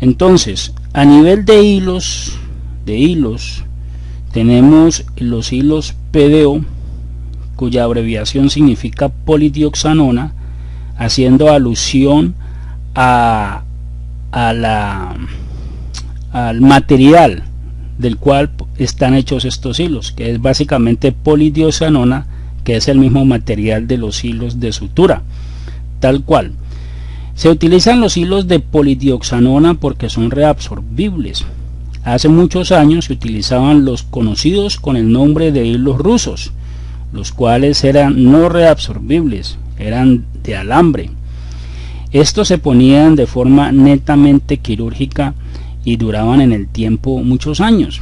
Entonces, a nivel de hilos, tenemos los hilos PDO, cuya abreviación significa polidioxanona, haciendo alusión al material del cual están hechos estos hilos, que es básicamente polidioxanona, que es el mismo material de los hilos de sutura, tal cual. Se utilizan los hilos de polidioxanona porque son reabsorbibles. Hace muchos años se utilizaban los conocidos con el nombre de hilos rusos, los cuales eran no reabsorbibles, eran de alambre. Estos se ponían de forma netamente quirúrgica y duraban en el tiempo muchos años,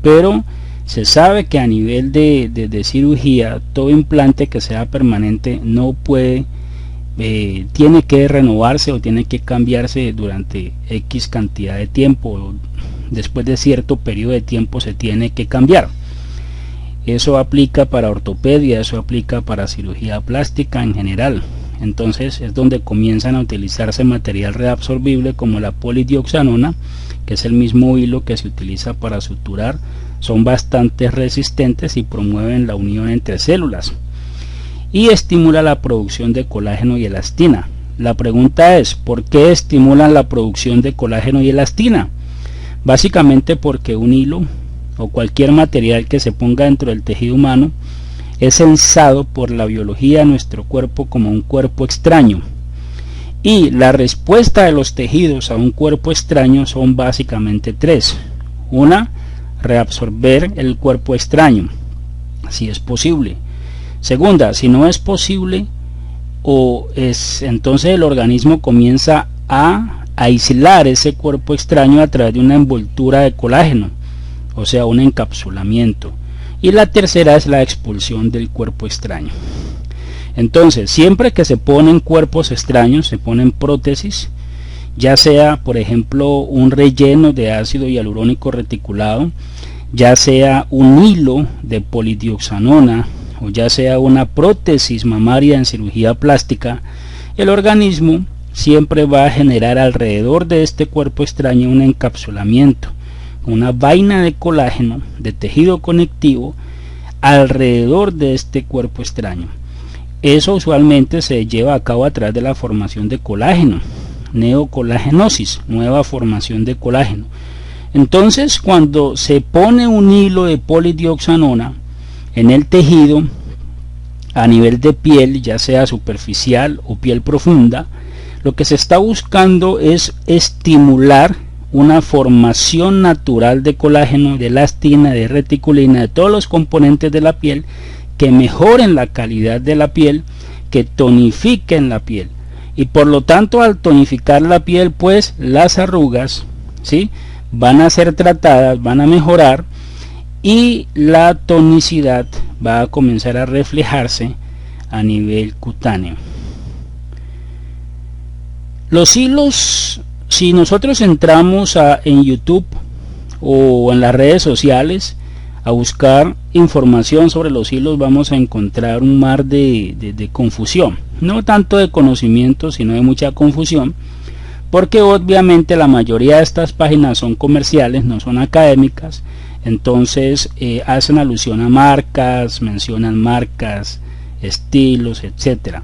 pero se sabe que a nivel de cirugía, todo implante que sea permanente no puede, tiene que renovarse o tiene que cambiarse durante X cantidad de tiempo. Después de cierto periodo de tiempo se tiene que cambiar. Eso aplica para ortopedia, eso aplica para cirugía plástica en general. Entonces es donde comienzan a utilizarse material reabsorbible como la polidioxanona, que es el mismo hilo que se utiliza para suturar. Son bastante resistentes y promueven la unión entre células y estimula la producción de colágeno y elastina. La pregunta es, ¿por qué estimulan la producción de colágeno y elastina? Básicamente porque un hilo o cualquier material que se ponga dentro del tejido humano es censado por la biología de nuestro cuerpo como un cuerpo extraño, y la respuesta de los tejidos a un cuerpo extraño son básicamente tres. Una, reabsorber el cuerpo extraño, si es posible. Segunda, si no es posible, entonces el organismo comienza a aislar ese cuerpo extraño a través de una envoltura de colágeno, o sea, un encapsulamiento. Y la tercera es la expulsión del cuerpo extraño. Entonces, siempre que se ponen cuerpos extraños, se ponen prótesis, ya sea por ejemplo un relleno de ácido hialurónico reticulado, ya sea un hilo de polidioxanona, o ya sea una prótesis mamaria en cirugía plástica, el organismo siempre va a generar alrededor de este cuerpo extraño un encapsulamiento, una vaina de colágeno, de tejido conectivo, alrededor de este cuerpo extraño. Eso usualmente se lleva a cabo a través de la formación de colágeno, neocolagenosis, nueva formación de colágeno. Entonces, cuando se pone un hilo de polidioxanona en el tejido a nivel de piel, ya sea superficial o piel profunda, lo que se está buscando es estimular una formación natural de colágeno, de elastina, de reticulina, de todos los componentes de la piel que mejoren la calidad de la piel, que tonifiquen la piel, y por lo tanto al tonificar la piel, pues las arrugas, ¿sí?, van a ser tratadas, van a mejorar, y la tonicidad va a comenzar a reflejarse a nivel cutáneo. Los hilos, si nosotros entramos en YouTube o en las redes sociales a buscar información sobre los hilos, vamos a encontrar un mar de confusión, no tanto de conocimiento sino de mucha confusión, porque obviamente la mayoría de estas páginas son comerciales, no son académicas. Entonces hacen alusión a marcas, mencionan marcas, estilos, etcétera,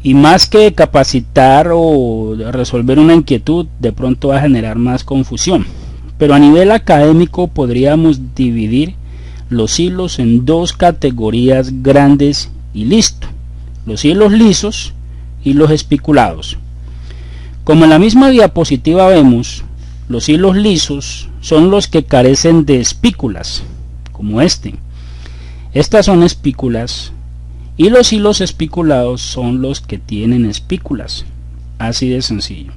y más que capacitar o resolver una inquietud, de pronto va a generar más confusión. Pero a nivel académico podríamos dividir los hilos en dos categorías grandes y listo: los hilos lisos y los espiculados. Como en la misma diapositiva vemos, los hilos lisos son los que carecen de espículas, como este. Estas son espículas, y los hilos espiculados son los que tienen espículas, así de sencillo.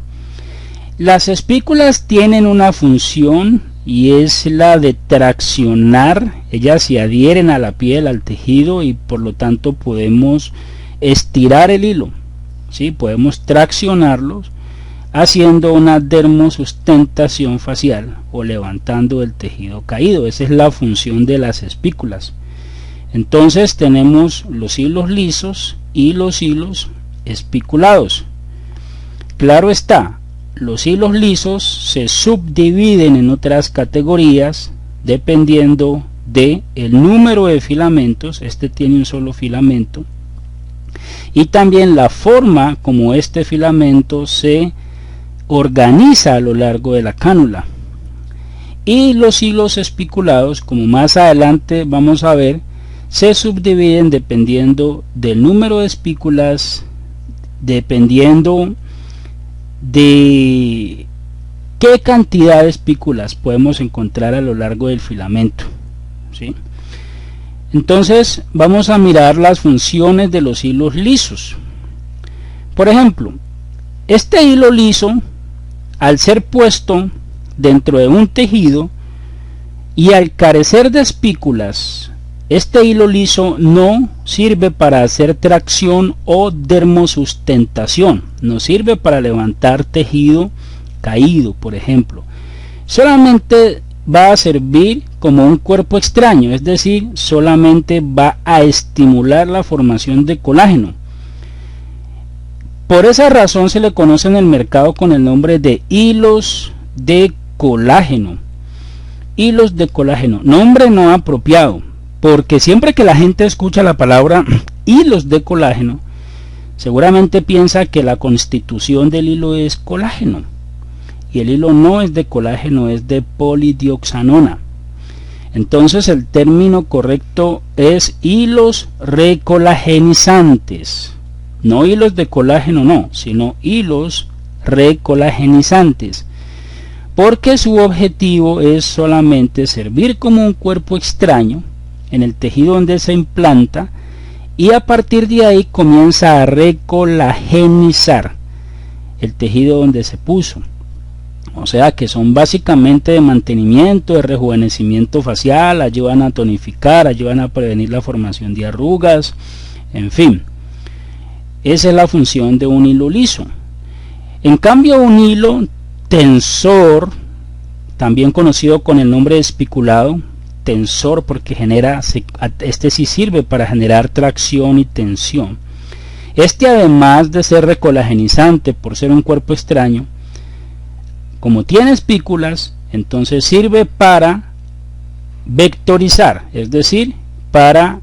Las espículas tienen una función y es la de traccionar. Ellas se adhieren a la piel, al tejido, y por lo tanto podemos estirar el hilo, ¿sí? Podemos traccionarlos haciendo una dermosustentación facial o levantando el tejido caído. Esa es la función de las espículas. Entonces tenemos los hilos lisos y los hilos espiculados. Claro está, los hilos lisos se subdividen en otras categorías dependiendo de el número de filamentos. Este tiene un solo filamento, y también la forma como este filamento se organiza a lo largo de la cánula. Y los hilos espiculados, como más adelante vamos a ver, se subdividen dependiendo del número de espículas, dependiendo de qué cantidad de espículas podemos encontrar a lo largo del filamento, ¿sí? Entonces vamos a mirar las funciones de los hilos lisos. Por ejemplo, este hilo liso, al ser puesto dentro de un tejido y al carecer de espículas, este hilo liso no sirve para hacer tracción o dermosustentación, no sirve para levantar tejido caído, por ejemplo. Solamente va a servir como un cuerpo extraño, es decir, solamente va a estimular la formación de colágeno. Por esa razón se le conoce en el mercado con el nombre de hilos de colágeno. Hilos de colágeno, nombre no apropiado, porque siempre que la gente escucha la palabra hilos de colágeno, seguramente piensa que la constitución del hilo es colágeno, y el hilo no es de colágeno, es de polidioxanona. Entonces el término correcto es hilos recolagenizantes, no hilos de colágeno, no, sino hilos recolagenizantes, porque su objetivo es solamente servir como un cuerpo extraño en el tejido donde se implanta, y a partir de ahí comienza a recolagenizar el tejido donde se puso. O sea que son básicamente de mantenimiento, de rejuvenecimiento facial, ayudan a tonificar, ayudan a prevenir la formación de arrugas, en fin. Esa es la función de un hilo liso. En cambio, un hilo tensor, también conocido con el nombre de espiculado, tensor porque genera, este sí sirve para generar tracción y tensión. Este, además de ser recolagenizante por ser un cuerpo extraño, como tiene espículas, entonces sirve para vectorizar, es decir, para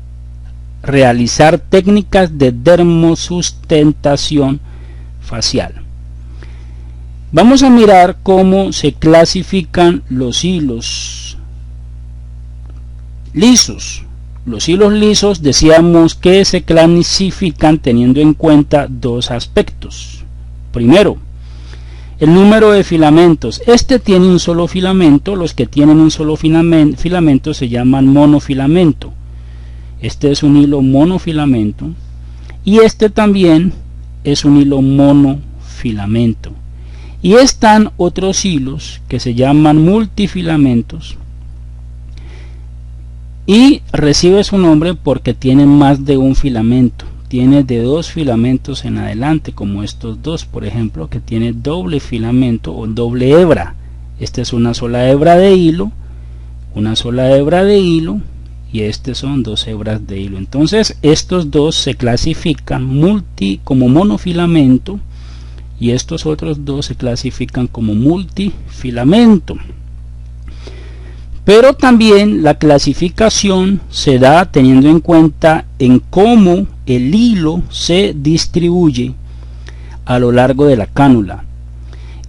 realizar técnicas de dermosustentación facial. Vamos a mirar cómo se clasifican los hilos lisos. Los hilos lisos decíamos que se clasifican teniendo en cuenta dos aspectos. Primero, el número de filamentos. Este tiene un solo filamento, los que tienen un solo filamento se llaman monofilamento. Este es un hilo monofilamento y este también es un hilo monofilamento. Y están otros hilos que se llaman multifilamentos y recibe su nombre porque tienen más de un filamento. Tiene de 2 filamentos en adelante, como estos dos, por ejemplo, que tiene doble filamento o doble hebra. Esta es una sola hebra de hilo, una sola hebra de hilo, y este son 2 hebras de hilo. Entonces estos dos se clasifican como monofilamento y estos otros dos se clasifican como multifilamento. Pero también la clasificación se da teniendo en cuenta en cómo el hilo se distribuye a lo largo de la cánula.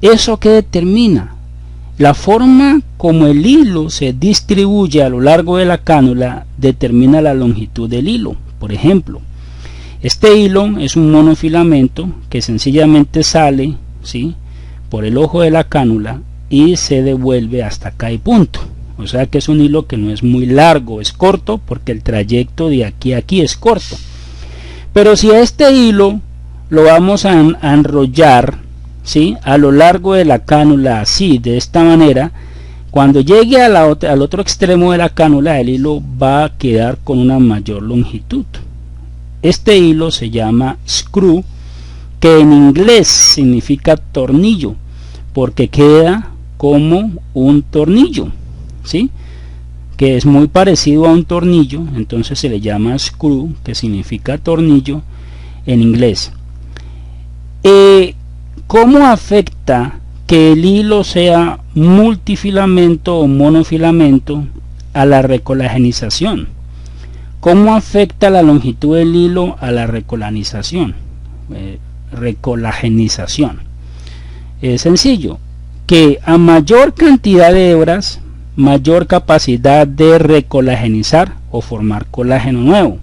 ¿Eso qué determina? La forma como el hilo se distribuye a lo largo de la cánula determina la longitud del hilo. Por ejemplo, este hilo es un monofilamento que sencillamente sale, ¿sí?, por el ojo de la cánula y se devuelve hasta acá y punto. O sea que es un hilo que no es muy largo, es corto porque el trayecto de aquí a aquí es corto. Pero si a este hilo lo vamos a enrollar, ¿sí?, a lo largo de la cánula, así, de esta manera, cuando llegue al otro extremo de la cánula, el hilo va a quedar con una mayor longitud. Este hilo se llama screw, que en inglés significa tornillo, porque queda como un tornillo, ¿sí?, que es muy parecido a un tornillo, entonces se le llama screw, que significa tornillo en inglés. ¿Cómo afecta que el hilo sea multifilamento o monofilamento a la recolagenización. ¿Cómo afecta la longitud del hilo a la recolagenización? Es sencillo, que a mayor cantidad de hebras, mayor capacidad de recolagenizar o formar colágeno nuevo,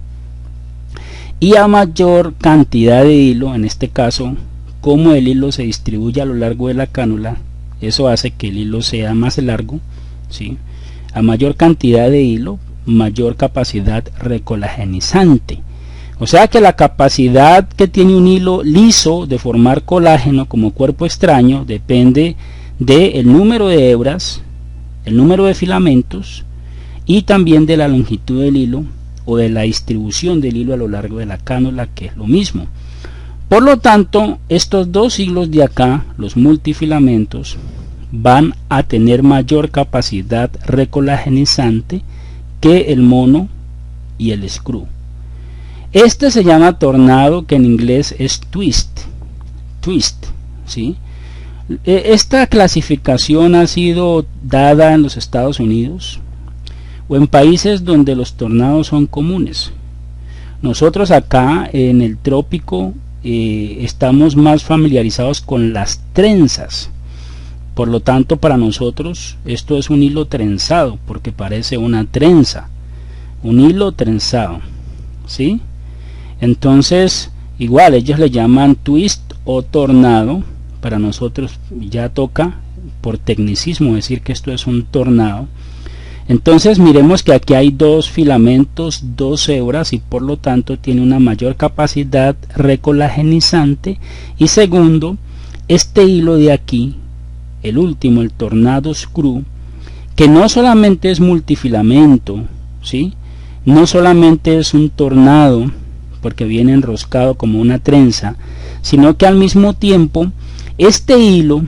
y a mayor cantidad de hilo, en este caso, como el hilo se distribuye a lo largo de la cánula, eso hace que el hilo sea más largo, ¿sí? A mayor cantidad de hilo, mayor capacidad recolagenizante. O sea que la capacidad que tiene un hilo liso de formar colágeno como cuerpo extraño depende del número de hebras, el número de filamentos y también de la longitud del hilo o de la distribución del hilo a lo largo de la cánula, que es lo mismo. Por lo tanto, estos dos hilos de acá, los multifilamentos, van a tener mayor capacidad recolagenizante que el mono y el screw. Este se llama tornado, que en inglés es twist, ¿sí? Esta clasificación ha sido dada en los Estados Unidos o en países donde los tornados son comunes. Nosotros acá en el trópico estamos más familiarizados con las trenzas. Por lo tanto, para nosotros esto es un hilo trenzado, porque parece una trenza, un hilo trenzado, ¿sí? Entonces, igual ellos le llaman twist o tornado. Para nosotros ya toca por tecnicismo decir que esto es un tornado. Entonces miremos que aquí hay dos filamentos, dos hebras, y por lo tanto tiene una mayor capacidad recolagenizante. Y segundo, este hilo de aquí, el último, el tornado screw, que no solamente es multifilamento, ¿sí? No solamente es un tornado porque viene enroscado como una trenza, sino que al mismo tiempo este hilo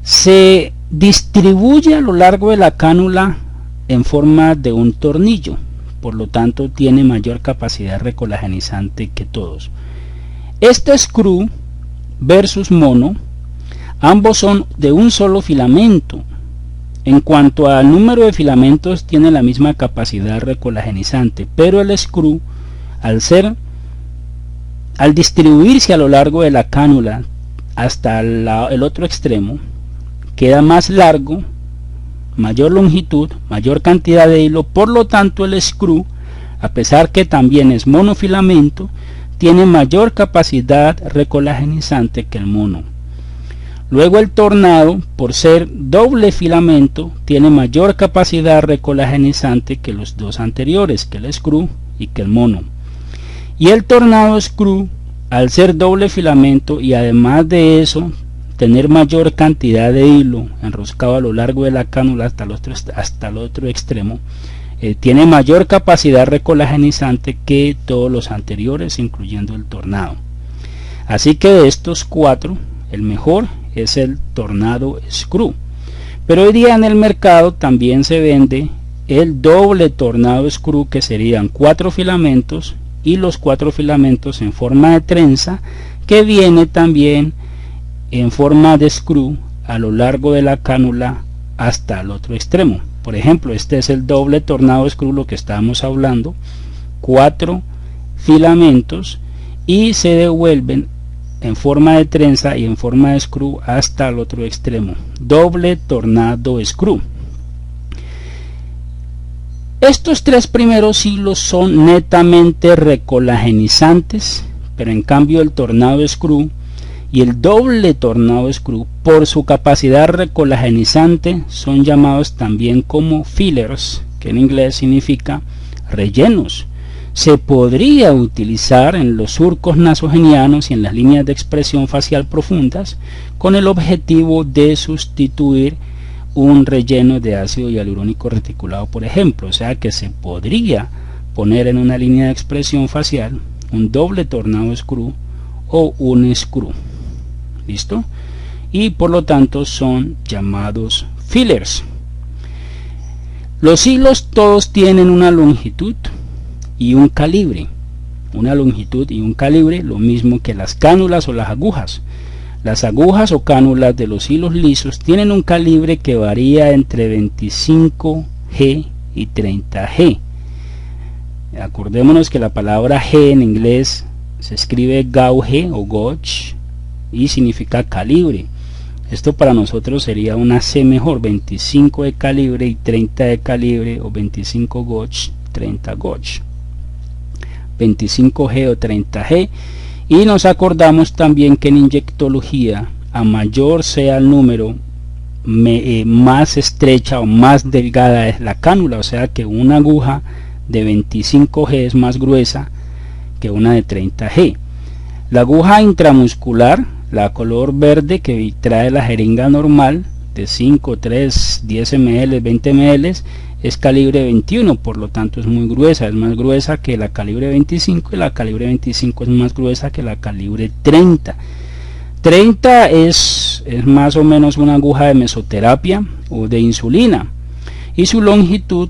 se distribuye a lo largo de la cánula en forma de un tornillo, por lo tanto tiene mayor capacidad recolagenizante que todos. Este screw versus mono, ambos son de un solo filamento. En cuanto al número de filamentos, tiene la misma capacidad recolagenizante, pero el screw, al distribuirse a lo largo de la cánula hasta el otro extremo, queda más largo, mayor longitud, mayor cantidad de hilo. Por lo tanto, el screw, a pesar que también es monofilamento, tiene mayor capacidad recolagenizante que el mono. Luego el tornado, por ser doble filamento, tiene mayor capacidad recolagenizante que los dos anteriores, que el screw y que el mono. Y el tornado screw, al ser doble filamento y además de eso tener mayor cantidad de hilo enroscado a lo largo de la cánula hasta el otro extremo, tiene mayor capacidad recolagenizante que todos los anteriores, incluyendo el tornado. Así que de estos cuatro, el mejor es el tornado screw. Pero hoy día en el mercado también se vende el doble tornado screw, que serían 4 filamentos, y los 4 filamentos en forma de trenza, que viene también en forma de screw a lo largo de la cánula hasta el otro extremo. Por ejemplo, este es el doble tornado screw, lo que estábamos hablando, 4 filamentos y se devuelven en forma de trenza y en forma de screw hasta el otro extremo, doble tornado screw. Estos 3 primeros hilos son netamente recolagenizantes, pero en cambio el tornado screw y el doble tornado screw, por su capacidad recolagenizante, son llamados también como fillers, que en inglés significa rellenos. Se podría utilizar en los surcos nasogenianos y en las líneas de expresión facial profundas con el objetivo de sustituir un relleno de ácido hialurónico reticulado, por ejemplo. O sea que se podría poner en una línea de expresión facial un doble tornado screw o un screw. ¿Listo? Y por lo tanto son llamados fillers. Los hilos todos tienen una longitud y un calibre. Una longitud y un calibre, lo mismo que las cánulas o las agujas. Las agujas o cánulas de los hilos lisos tienen un calibre que varía entre 25G y 30G. Acordémonos que la palabra G en inglés se escribe gauge o gauge y significa calibre. Esto para nosotros sería una C mejor, 25 de calibre y 30 de calibre, o 25 gauge, 30 gauge, 25G o 30G. Y nos acordamos también que en inyectología, a mayor sea el número, más estrecha o más delgada es la cánula, o sea que una aguja de 25G es más gruesa que una de 30G. La aguja intramuscular, la color verde que trae la jeringa normal de 5, 3, 10 ml, 20 ml, es calibre 21, por lo tanto es muy gruesa, es más gruesa que la calibre 25, y la calibre 25 es más gruesa que la calibre 30. 30 es más o menos una aguja de mesoterapia o de insulina, y su longitud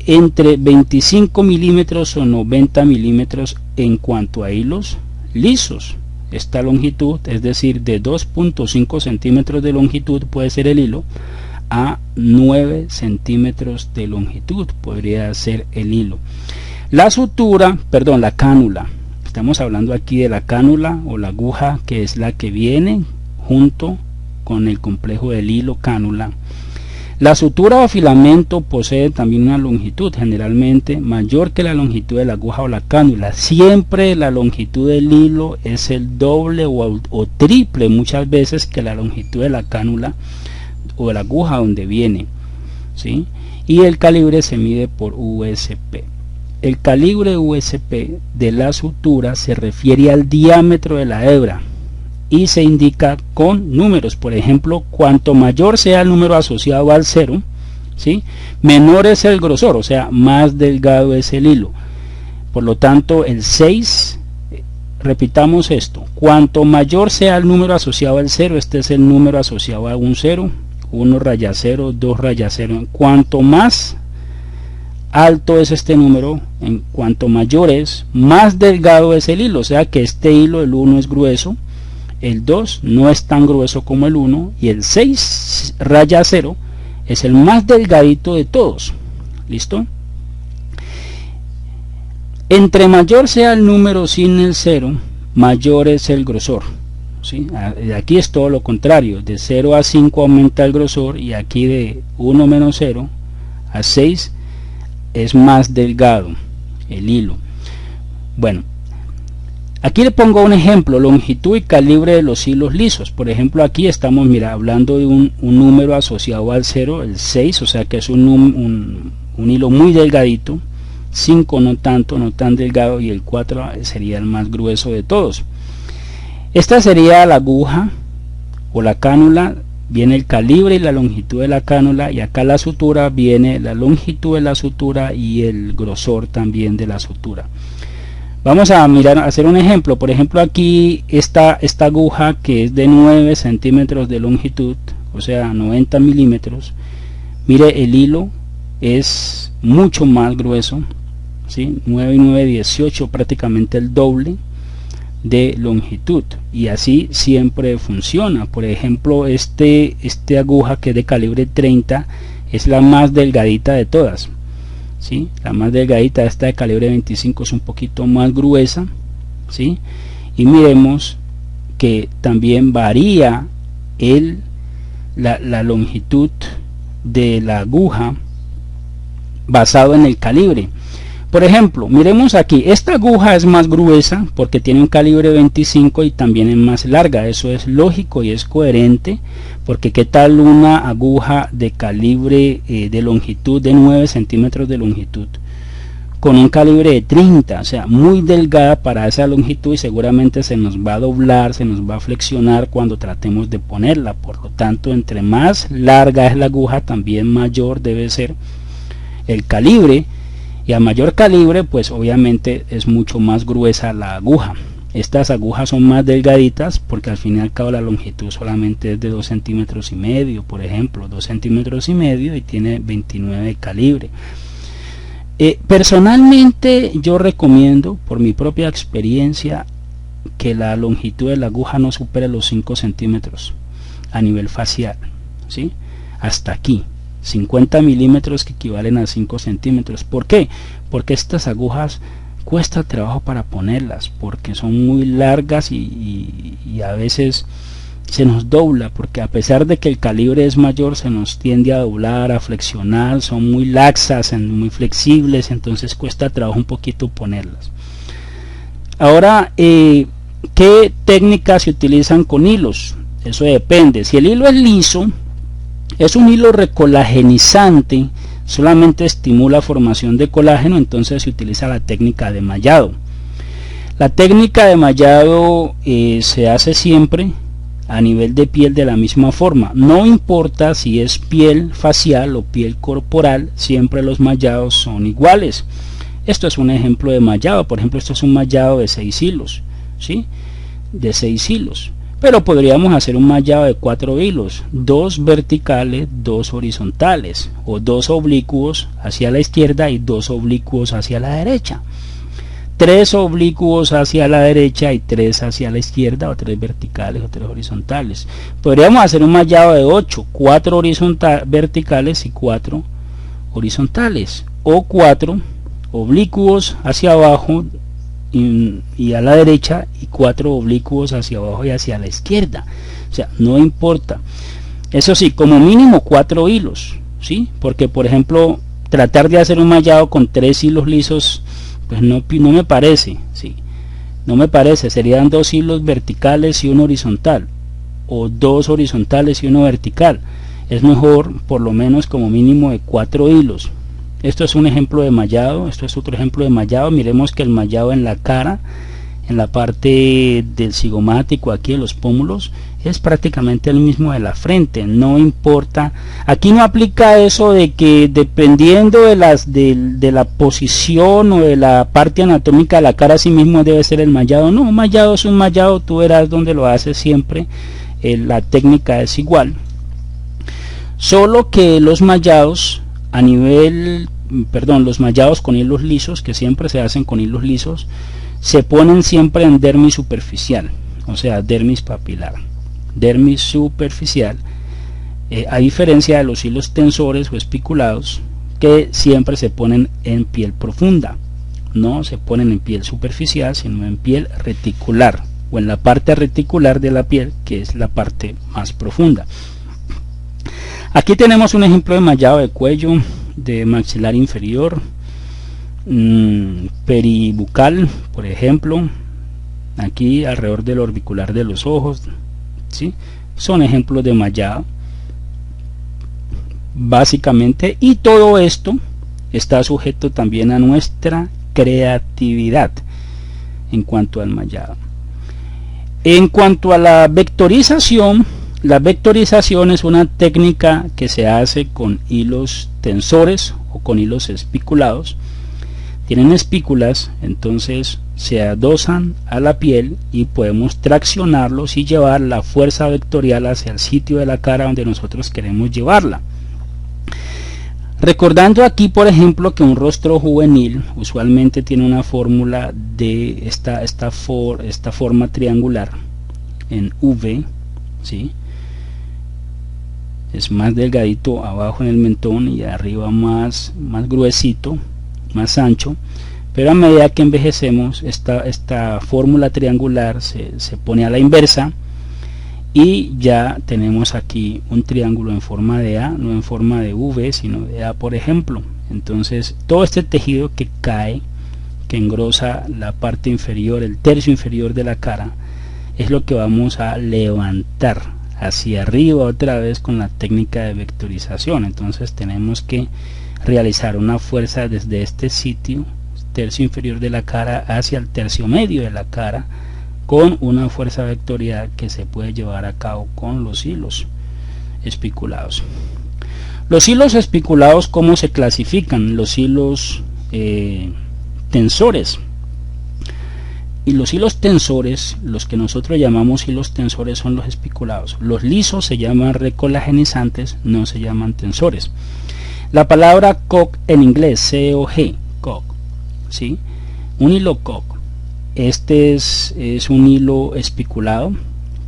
entre 25 milímetros o 90 milímetros en cuanto a hilos lisos. Esta longitud, es decir, de 2.5 centímetros de longitud puede ser el hilo, a 9 centímetros de longitud podría ser el hilo. La sutura, perdón, la cánula, estamos hablando aquí de la cánula o la aguja, que es la que viene junto con el complejo del hilo cánula. La sutura o filamento posee también una longitud generalmente mayor que la longitud de la aguja o la cánula. Siempre la longitud del hilo es el doble o triple muchas veces que la longitud de la cánula o de la aguja donde viene, ¿sí? Y el calibre se mide por USP. El calibre USP de la sutura se refiere al diámetro de la hebra y se indica con números. Por ejemplo, cuanto mayor sea el número asociado al 0, ¿sí?, menor es el grosor, o sea, más delgado es el hilo. Por lo tanto, el 6, repitamos esto, cuanto mayor sea el número asociado al 0, este es el número asociado a un 0, 1 raya 0, 2 raya 0, cuanto más alto es este número, en cuanto mayor es, más delgado es el hilo, o sea que este hilo, el 1 es grueso, el 2 no es tan grueso como el 1, y el 6 raya 0 es el más delgadito de todos. ¿Listo? Entre mayor sea el número sin el 0, mayor es el grosor, ¿sí? Aquí es todo lo contrario, de 0 a 5 aumenta el grosor, y aquí de 1 menos 0 a 6 es más delgado el hilo. Bueno, aquí le pongo un ejemplo, longitud y calibre de los hilos lisos. Por ejemplo, aquí estamos hablando de un número asociado al 0, el 6, o sea que es un hilo muy delgadito, 5 no tanto, no tan delgado, y el 4 sería el más grueso de todos. Esta sería la aguja o la cánula, viene el calibre y la longitud de la cánula, y acá la sutura viene la longitud de la sutura y el grosor también de la sutura. Vamos a hacer un ejemplo. Por ejemplo, aquí esta aguja que es de 9 centímetros de longitud, o sea 90 milímetros, mire, el hilo es mucho más grueso, ¿sí? 9 y 9, 18, prácticamente el doble de longitud, y así siempre funciona. Por ejemplo, este aguja que es de calibre 30 es la más delgadita de todas, ¿sí? La más delgadita, esta de calibre 25 es un poquito más gruesa, ¿sí? Y miremos que también varía la longitud de la aguja basado en el calibre. Por ejemplo, miremos aquí, esta aguja es más gruesa porque tiene un calibre 25 y también es más larga. Eso es lógico y es coherente, porque qué tal una aguja de calibre de longitud de 9 centímetros de longitud con un calibre de 30, o sea, muy delgada para esa longitud, y seguramente se nos va a doblar, se nos va a flexionar cuando tratemos de ponerla. Por lo tanto, entre más larga es la aguja, también mayor debe ser el calibre, y a mayor calibre pues obviamente es mucho más gruesa la aguja. Estas agujas son más delgaditas porque al fin y al cabo la longitud solamente es de 2 centímetros y medio, por ejemplo, 2 centímetros y medio, y tiene 29 de calibre. Personalmente yo recomiendo, por mi propia experiencia, que la longitud de la aguja no supere los 5 centímetros a nivel facial, ¿sí? Hasta aquí, 50 milímetros que equivalen a 5 centímetros. ¿Por qué? Porque estas agujas cuesta trabajo para ponerlas, porque son muy largas y a veces se nos dobla, porque a pesar de que el calibre es mayor, se nos tiende a doblar, a flexionar, son muy laxas, muy flexibles, entonces cuesta trabajo un poquito ponerlas. Ahora, ¿qué técnicas se utilizan con hilos? Eso depende. Si el hilo es liso, es un hilo recolagenizante, solamente estimula formación de colágeno, entonces se utiliza la técnica de mallado. La técnica de mallado se hace siempre a nivel de piel de la misma forma, no importa si es piel facial o piel corporal, siempre los mallados son iguales. Esto es un ejemplo de mallado, por ejemplo esto es un mallado de 6 hilos, ¿sí? De 6 hilos, pero podríamos hacer un mallado de 4 hilos, 2 verticales, 2 horizontales, o 2 oblicuos hacia la izquierda y 2 oblicuos hacia la derecha. 3 oblicuos hacia la derecha y 3 hacia la izquierda, o 3 verticales o 3 horizontales. Podríamos hacer un mallado de 8, 4 verticales y 4 horizontales, o 4 oblicuos hacia abajo y a la derecha y 4 oblicuos hacia abajo y hacia la izquierda. O sea, no importa. Eso sí, como mínimo 4 hilos, ¿sí? Porque por ejemplo, tratar de hacer un mallado con 3 hilos lisos, pues no me parece, ¿sí? No me parece. Serían 2 hilos verticales y 1 horizontal, o 2 horizontales y 1 vertical. Es mejor por lo menos como mínimo de 4 hilos. Esto es un ejemplo de mallado, esto es otro ejemplo de mallado. Miremos que el mallado en la cara, en la parte del cigomático, aquí de los pómulos, es prácticamente el mismo de la frente, no importa. Aquí no aplica eso de que dependiendo de la posición o de la parte anatómica de la cara, así mismo debe ser el mallado. No, un mallado es un mallado, tú verás donde lo haces siempre, la técnica es igual. Solo que los mallados a nivel, los mallados con hilos lisos, que siempre se hacen con hilos lisos, se ponen siempre en dermis superficial, o sea, dermis papilar, dermis superficial, a diferencia de los hilos tensores o espiculados, que siempre se ponen en piel profunda, no se ponen en piel superficial, sino en piel reticular, o en la parte reticular de la piel, que es la parte más profunda. Aquí tenemos un ejemplo de mallado de cuello, de maxilar inferior, peribucal, por ejemplo, aquí alrededor del orbicular de los ojos, ¿sí? Son ejemplos de mallado, básicamente, y todo esto está sujeto también a nuestra creatividad en cuanto al mallado. En cuanto a la vectorización es una técnica que se hace con hilos tensores o con hilos espiculados. Tienen espículas, entonces se adosan a la piel y podemos traccionarlos y llevar la fuerza vectorial hacia el sitio de la cara donde nosotros queremos llevarla. Recordando aquí, por ejemplo, que un rostro juvenil usualmente tiene una fórmula de esta forma triangular en V, ¿sí? Es más delgadito abajo en el mentón y arriba más gruesito, más ancho, pero a medida que envejecemos esta fórmula triangular se pone a la inversa y ya tenemos aquí un triángulo en forma de A, no en forma de V, sino de A, por ejemplo. Entonces todo este tejido que cae, que engrosa la parte inferior, el tercio inferior de la cara, es lo que vamos a levantar hacia arriba otra vez con la técnica de vectorización. Entonces tenemos que realizar una fuerza desde este sitio, tercio inferior de la cara, hacia el tercio medio de la cara, con una fuerza vectorial que se puede llevar a cabo con los hilos espiculados. Los hilos espiculados, ¿cómo se clasifican? Los hilos tensores. Y los hilos tensores, los que nosotros llamamos hilos tensores, son los espiculados. Los lisos se llaman recolagenizantes, no se llaman tensores. La palabra COG en inglés, C-O-G, COG, ¿sí? Un hilo COG este es un hilo espiculado.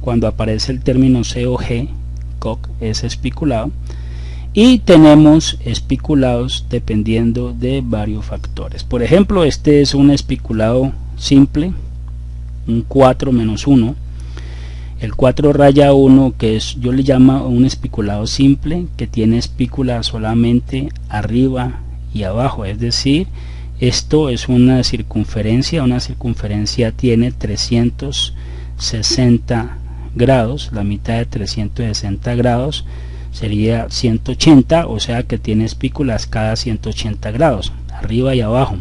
Cuando aparece el término COG, COG es espiculado, y tenemos espiculados dependiendo de varios factores. Por ejemplo, este es un espiculado simple, un 4-1. El 4 raya 1, que es, yo le llamo un espiculado simple, que tiene espícula solamente arriba y abajo, es decir, esto es una circunferencia tiene 360 grados, la mitad de 360 grados sería 180, o sea que tiene espículas cada 180 grados, arriba y abajo,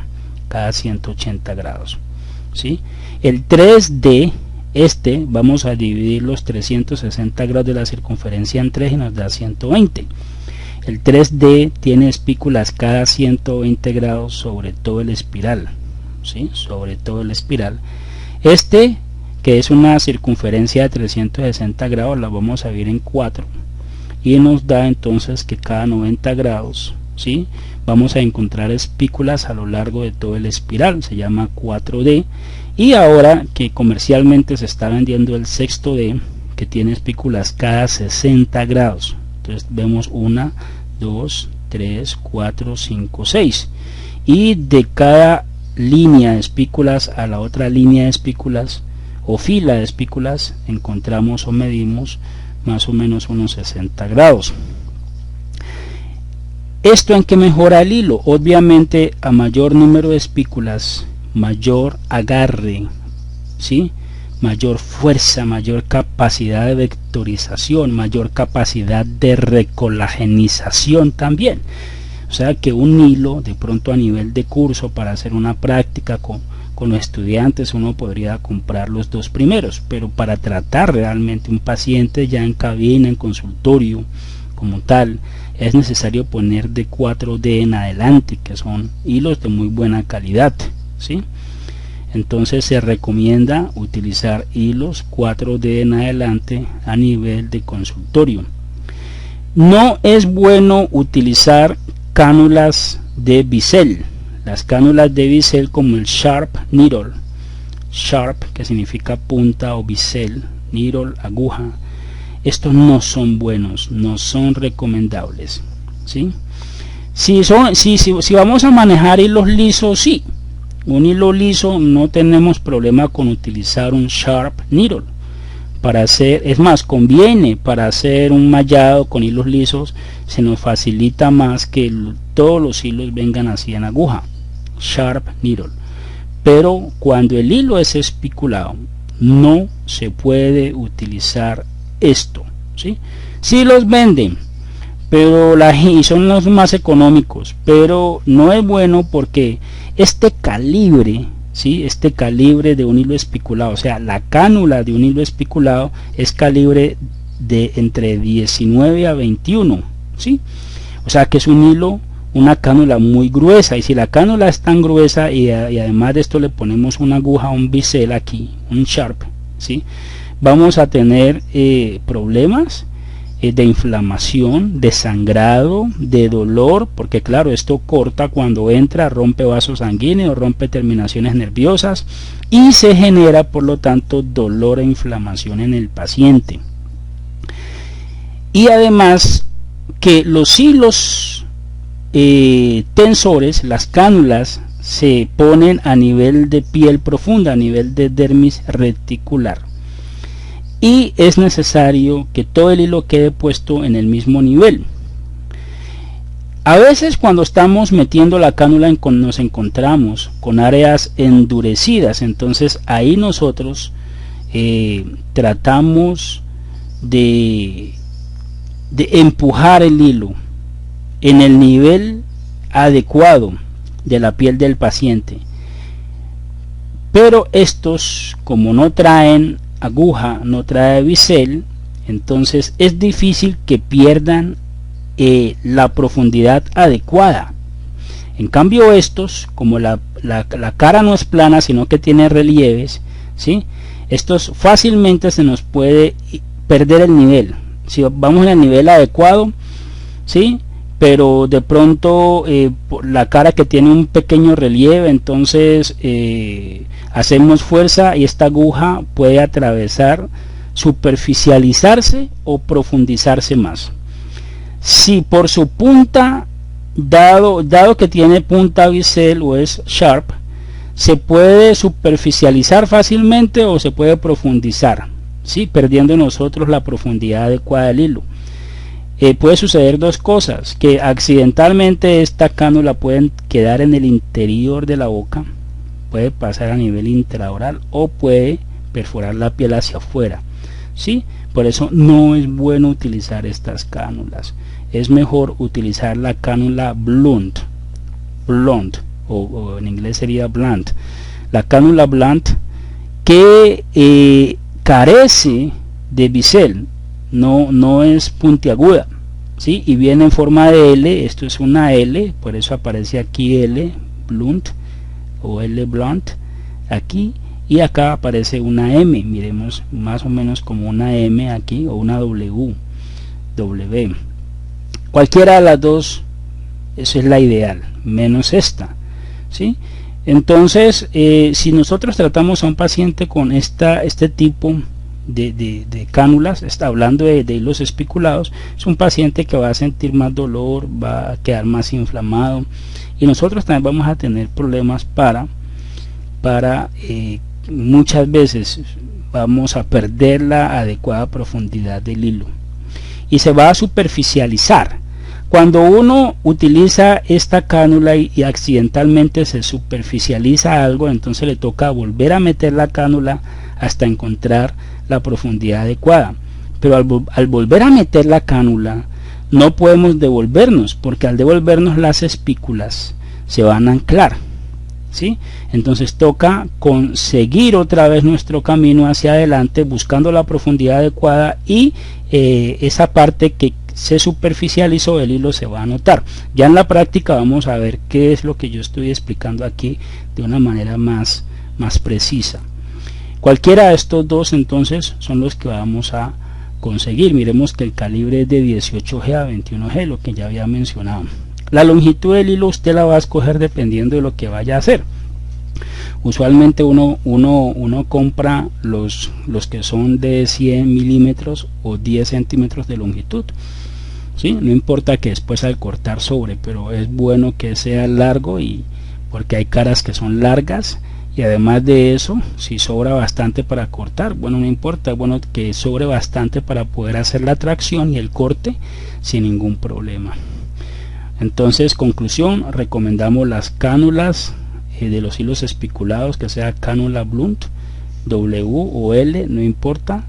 cada 180 grados, ¿sí? El 3D, vamos a dividir los 360 grados de la circunferencia en 3 y nos da 120. El 3D tiene espículas cada 120 grados sobre todo el espiral, ¿sí? Sobre todo el espiral. Que es una circunferencia de 360 grados, la vamos a dividir en 4 y nos da entonces que cada 90 grados, ¿sí? Vamos a encontrar espículas a lo largo de todo el espiral, se llama 4D. Y ahora que comercialmente se está vendiendo el 6D, que tiene espículas cada 60 grados, entonces vemos 1, 2, 3, 4, 5, 6, y de cada línea de espículas a la otra línea de espículas o fila de espículas encontramos o medimos más o menos unos 60 grados. ¿Esto en qué mejora el hilo? Obviamente a mayor número de espículas, mayor agarre, ¿sí? Mayor fuerza, mayor capacidad de vectorización, mayor capacidad de recolagenización también. O sea que un hilo, de pronto a nivel de curso, para hacer una práctica con los estudiantes, uno podría comprar los 2 primeros, pero para tratar realmente un paciente ya en cabina, en consultorio, como tal, es necesario poner de 4D en adelante, que son hilos de muy buena calidad, ¿sí? Entonces se recomienda utilizar hilos 4D en adelante a nivel de consultorio. No es bueno utilizar cánulas de bisel. Las cánulas de bisel como el Sharp Needle, Sharp que significa punta o bisel, Needle aguja, estos no son buenos, no son recomendables, ¿sí? Si vamos a manejar hilos lisos, sí, un hilo liso no tenemos problema con utilizar un Sharp Needle para hacer, es más, conviene para hacer un mallado con hilos lisos, se nos facilita más que todos los hilos vengan así en aguja, Sharp Needle. Pero cuando el hilo es espiculado no se puede utilizar esto, ¿sí? Sí los venden, pero y son los más económicos, pero no es bueno porque este calibre, ¿sí? Este calibre de un hilo espiculado, o sea, la cánula de un hilo espiculado es calibre de entre 19 a 21, ¿sí? O sea que es un hilo, una cánula muy gruesa, y si la cánula es tan gruesa y además de esto le ponemos una aguja, un bisel aquí, un Sharp, ¿sí? Vamos a tener problemas de inflamación, de sangrado, de dolor, porque claro, esto corta cuando entra, rompe vasos sanguíneos, rompe terminaciones nerviosas y se genera por lo tanto dolor e inflamación en el paciente. Y además que los hilos tensores, las cánulas, se ponen a nivel de piel profunda, a nivel de dermis reticular, y es necesario que todo el hilo quede puesto en el mismo nivel. A veces cuando estamos metiendo la cánula nos encontramos con áreas endurecidas, entonces ahí nosotros tratamos de empujar el hilo en el nivel adecuado de la piel del paciente, pero estos, como no traen aguja, no trae bisel, entonces es difícil que pierdan la profundidad adecuada. En cambio estos, como la cara no es plana sino que tiene relieves, ¿sí? Estos fácilmente se nos puede perder el nivel si vamos en el nivel adecuado, ¿sí? Pero de pronto la cara que tiene un pequeño relieve, entonces hacemos fuerza y esta aguja puede atravesar, superficializarse o profundizarse más. Si por su punta, dado que tiene punta bisel o es sharp, se puede superficializar fácilmente o se puede profundizar, ¿sí? Perdiendo nosotros la profundidad adecuada del hilo. Puede suceder dos cosas: que accidentalmente esta cánula puede quedar en el interior de la boca, puede pasar a nivel intraoral o puede perforar la piel hacia afuera, ¿sí? Por eso no es bueno utilizar estas cánulas. Es mejor utilizar la cánula blunt o en inglés sería blunt. La cánula blunt que carece de bisel, no es puntiaguda, ¿sí? Y viene en forma de L. Esto es una L, por eso aparece aquí L blunt o L blunt aquí, y acá aparece una M. Miremos más o menos como una M aquí, o una W. Cualquiera de las dos, eso es la ideal, menos esta, ¿sí? Entonces, si nosotros tratamos a un paciente con este tipo de cánulas, está hablando de hilos espiculados, es un paciente que va a sentir más dolor, va a quedar más inflamado, y nosotros también vamos a tener problemas para muchas veces vamos a perder la adecuada profundidad del hilo y se va a superficializar. Cuando uno utiliza esta cánula y accidentalmente se superficializa algo, entonces le toca volver a meter la cánula hasta encontrar la profundidad adecuada. Pero al volver a meter la cánula no podemos devolvernos, porque al devolvernos las espículas se van a anclar, ¿sí? Entonces toca conseguir otra vez nuestro camino hacia adelante buscando la profundidad adecuada, y esa parte que se superficializó del hilo se va a notar. Ya en la práctica vamos a ver qué es lo que yo estoy explicando aquí de una manera más precisa. Cualquiera de estos dos entonces son los que vamos a conseguir. Miremos que el calibre es de 18G a 21G, lo que ya había mencionado. La longitud del hilo usted la va a escoger dependiendo de lo que vaya a hacer. Usualmente uno compra los que son de 100 milímetros o 10 centímetros de longitud, ¿sí? No importa que después al cortar sobre, pero es bueno que sea largo, y porque hay caras que son largas, y además de eso, si sobra bastante para cortar, bueno, no importa, es bueno que sobre bastante para poder hacer la tracción y el corte sin ningún problema. Entonces, conclusión, recomendamos las cánulas de los hilos espiculados, que sea cánula blunt, W o L, no importa,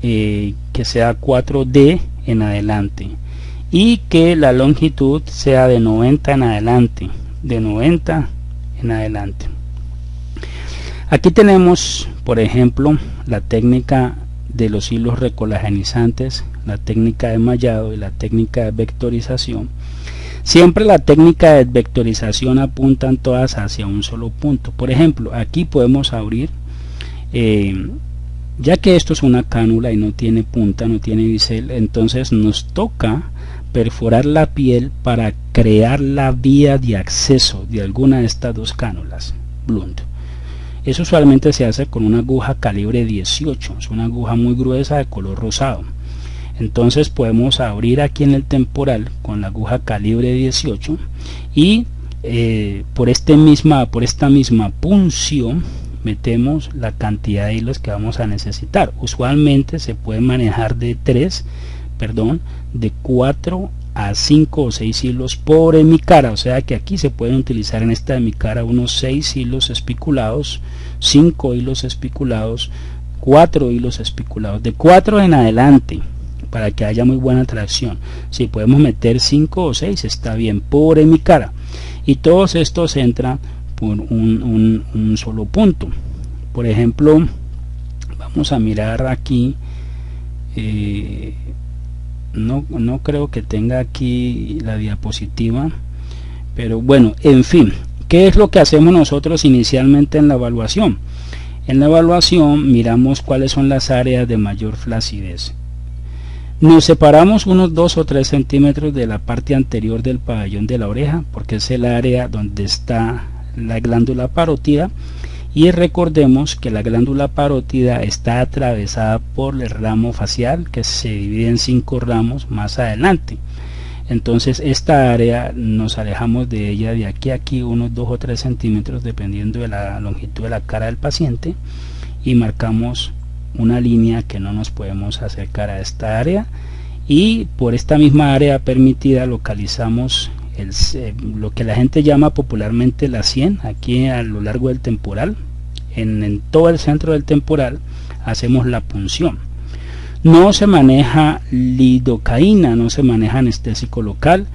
que sea 4D en adelante, y que la longitud sea de 90 en adelante, Aquí tenemos, por ejemplo, la técnica de los hilos recolagenizantes, la técnica de mallado y la técnica de vectorización. Siempre la técnica de vectorización apuntan todas hacia un solo punto. Por ejemplo, aquí podemos abrir, ya que esto es una cánula y no tiene punta, no tiene bisel, entonces nos toca perforar la piel para crear la vía de acceso de alguna de estas dos cánulas blunt. Eso usualmente se hace con una aguja calibre 18, es una aguja muy gruesa de color rosado. Entonces podemos abrir aquí en el temporal con la aguja calibre 18 y por esta misma punción metemos la cantidad de hilos que vamos a necesitar. Usualmente se puede manejar de 4 a 5 o 6 hilos por hemicara, o sea que aquí se pueden utilizar en esta hemicara unos 6 hilos espiculados, 5 hilos espiculados, 4 hilos espiculados, de 4 en adelante, para que haya muy buena tracción. Si podemos meter 5 o 6 está bien por hemicara, y todos estos entran por un solo punto. Por ejemplo, vamos a mirar aquí, no creo que tenga aquí la diapositiva, pero bueno, en fin, ¿qué es lo que hacemos nosotros inicialmente en la evaluación? En la evaluación miramos cuáles son las áreas de mayor flacidez. Nos separamos unos 2 o 3 centímetros de la parte anterior del pabellón de la oreja, porque es el área donde está la glándula parótida, y recordemos que la glándula parótida está atravesada por el ramo facial, que se divide en 5 ramos más adelante. Entonces esta área nos alejamos de ella de aquí a aquí unos 2 o 3 centímetros dependiendo de la longitud de la cara del paciente, y marcamos una línea que no nos podemos acercar a esta área, y por esta misma área permitida localizamos lo que la gente llama popularmente la sien, aquí a lo largo del temporal. En todo el centro del temporal hacemos la punción. No se maneja lidocaína, no se maneja anestésico local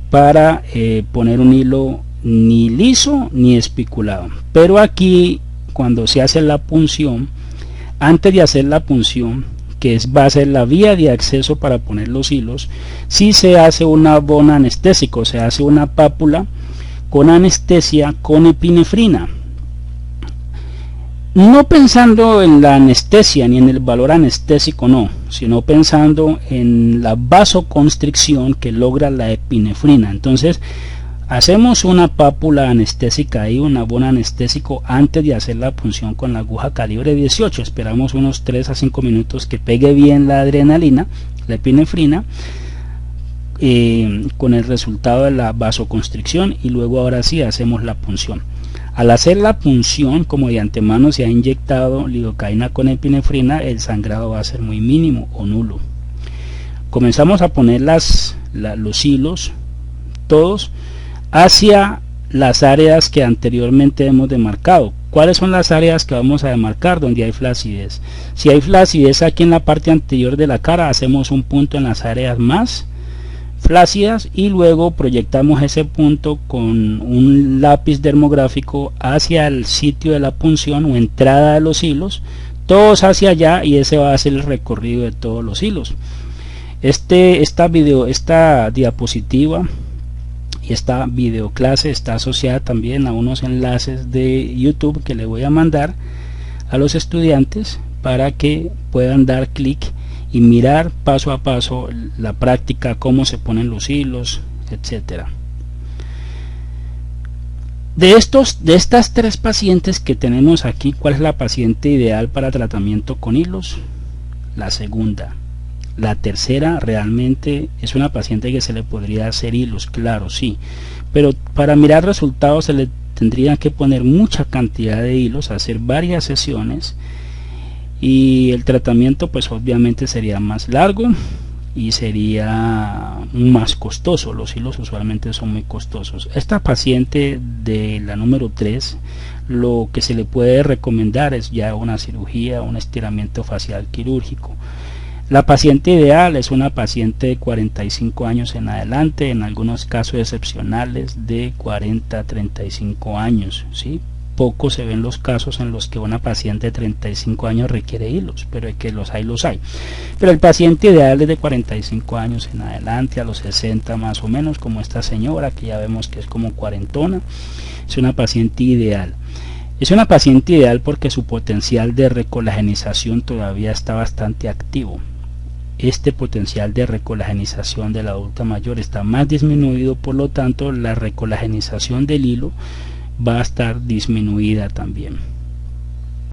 para poner un hilo ni liso ni especulado, pero aquí cuando se hace la punción, antes de hacer la punción, que va a ser la vía de acceso para poner los hilos, si se hace un abono anestésico, se hace una pápula con anestesia con epinefrina, no pensando en la anestesia ni en el valor anestésico, no, sino pensando en la vasoconstricción que logra la epinefrina. Entonces hacemos una pápula anestésica y un abono anestésico antes de hacer la punción con la aguja calibre 18. Esperamos unos 3 a 5 minutos que pegue bien la adrenalina, la epinefrina, con el resultado de la vasoconstricción, y luego ahora sí hacemos la punción. Al hacer la punción, como de antemano se ha inyectado lidocaína con epinefrina, el sangrado va a ser muy mínimo o nulo. Comenzamos a poner los hilos todos hacia las áreas que anteriormente hemos demarcado. ¿Cuáles son las áreas que vamos a demarcar donde hay flacidez? Si hay flacidez aquí en la parte anterior de la cara, hacemos un punto en las áreas más flácidas y luego proyectamos ese punto con un lápiz dermográfico hacia el sitio de la punción o entrada de los hilos, todos hacia allá, y ese va a ser el recorrido de todos los hilos. Esta diapositiva y esta videoclase está asociada también a unos enlaces de YouTube que le voy a mandar a los estudiantes para que puedan dar clic y mirar paso a paso la práctica, cómo se ponen los hilos, etcétera. De estas 3 pacientes que tenemos aquí, ¿cuál es la paciente ideal para tratamiento con hilos? La segunda. La tercera realmente es una paciente que se le podría hacer hilos, claro, sí, pero para mirar resultados se le tendría que poner mucha cantidad de hilos, hacer varias sesiones, y el tratamiento pues obviamente sería más largo y sería más costoso. Los hilos usualmente son muy costosos. Esta paciente de la número 3, lo que se le puede recomendar es ya una cirugía, un estiramiento facial quirúrgico. La paciente ideal es una paciente de 45 años en adelante, en algunos casos excepcionales de 40 a 35 años, ¿sí? Poco se ven los casos en los que una paciente de 35 años requiere hilos, pero que los hay. Pero el paciente ideal es de 45 años en adelante, a los 60 más o menos, como esta señora que ya vemos que es como cuarentona. Es una paciente ideal. Es una paciente ideal porque su potencial de recolagenización todavía está bastante activo. Este potencial de recolagenización de la adulta mayor está más disminuido, por lo tanto la recolagenización del hilo va a estar disminuida también.